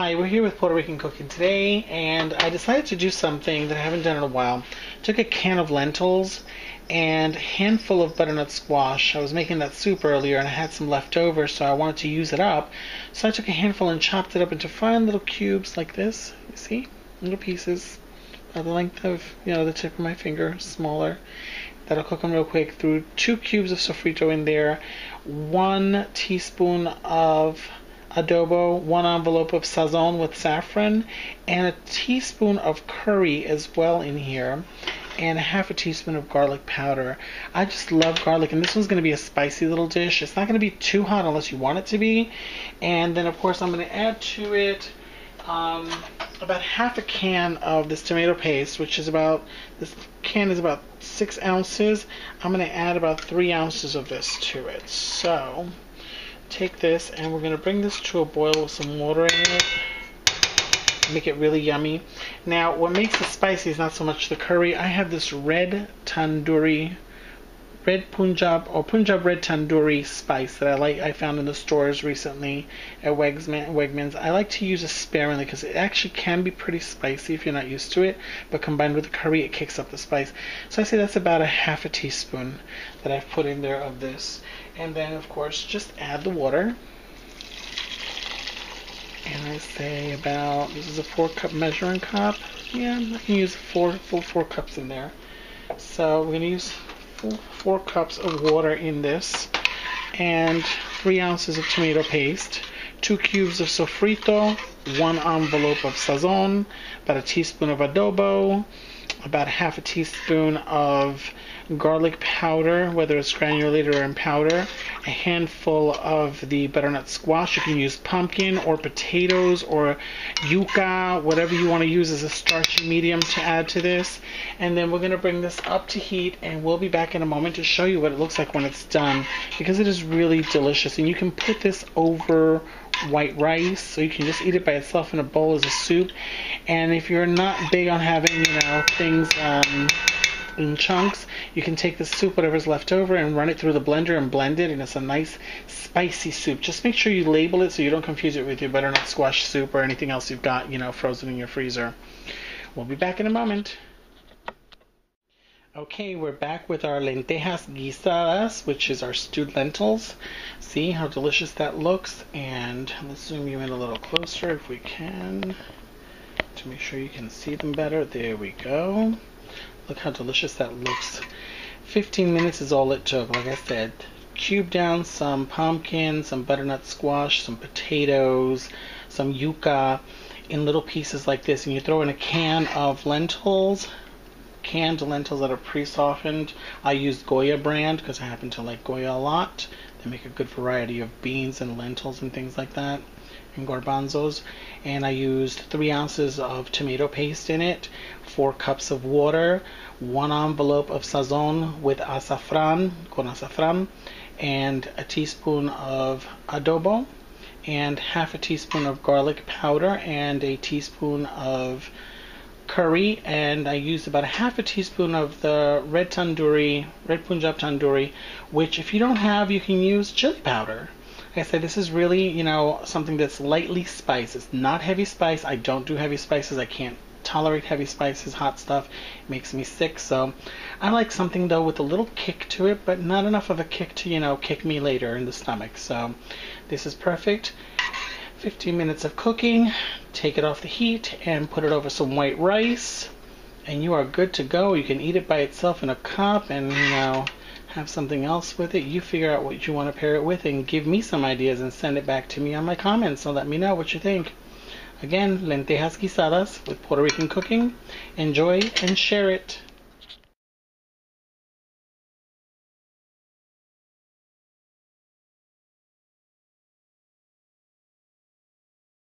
Hi, we're here with Puerto Rican cooking today, and I decided to do something that I haven't done in a while. Took a can of lentils and a handful of butternut squash. I was making that soup earlier and I had some left over, so I wanted to use it up. So I took a handful and chopped it up into fine little cubes like this. You see? Little pieces about the length of, the tip of my finger, smaller. That'll cook them real quick. Threw 2 cubes of sofrito in there, 1 teaspoon of adobo, 1 envelope of sazon with saffron, and a teaspoon of curry as well in here, and a half a teaspoon of garlic powder. I just love garlic, and this one's going to be a spicy little dish. It's not going to be too hot unless you want it to be. And then of course I'm going to add to it about half a can of this tomato paste, which is this can is about 6 ounces. I'm going to add about 3 ounces of this to it. So take this and we're going to bring this to a boil with some water in it. Make it really yummy. Now what makes it spicy is not so much the curry. I have this red Punjab red tandoori spice that I found in the stores recently at Wegmans. I like to use it sparingly because it actually can be pretty spicy if you're not used to it, but combined with the curry it kicks up the spice. So I say that's about a half a teaspoon that I've put in there of this. And then of course just add the water. And I say about, this is a 4-cup measuring cup. Yeah, I can use full 4 cups in there. So we're going to use 4 cups of water in this, and 3 ounces of tomato paste, 2 cubes of sofrito, 1 envelope of sazon, about a teaspoon of adobo, about half a teaspoon of garlic powder, whether it's granulated or in powder, a handful of the butternut squash. You can use pumpkin or potatoes or yuca, whatever you want to use as a starchy medium to add to this. And then we're going to bring this up to heat, and we'll be back in a moment to show you what it looks like when it's done, because it is really delicious. And you can put this over white rice, so you can just eat it by itself in a bowl as a soup. And if you're not big on having things in chunks, you can take the soup, whatever's left over, and run it through the blender and blend it, and it's a nice spicy soup. Just make sure you label it so you don't confuse it with your butternut squash soup or anything else you've got frozen in your freezer. We'll be back in a moment. Okay, we're back with our Lentejas guisadas, which is our stewed lentils. See how delicious that looks? And let's zoom you in a little closer if we can to make sure you can see them better. There we go. Look how delicious that looks. 15 minutes is all it took. Like I said, cube down some pumpkin, some butternut squash, some potatoes, some yuca in little pieces like this, and you throw in a can of lentils. Canned lentils that are pre-softened. I use Goya brand because I happen to like Goya a lot. They make a good variety of beans and lentils and things like that, and garbanzos. And I used 3 ounces of tomato paste in it, 4 cups of water, 1 envelope of sazon with azafran, and a teaspoon of adobo, and half a teaspoon of garlic powder, and a teaspoon of curry, and I used about a half a teaspoon of the red Punjab tandoori, which if you don't have, you can use chili powder. Like I said, this is really, something that's lightly spiced. It's not heavy spice. I don't do heavy spices. I can't tolerate heavy spices, hot stuff. It makes me sick. So I like something though with a little kick to it, but not enough of a kick to, kick me later in the stomach. So this is perfect. 15 minutes of cooking. Take it off the heat and put it over some white rice, and you are good to go. You can eat it by itself in a cup and have something else with it. You figure out what you want to pair it with and give me some ideas and send it back to me on my comments, so let me know what you think. Again, Lentejas guisadas with Puerto Rican cooking. Enjoy and share it.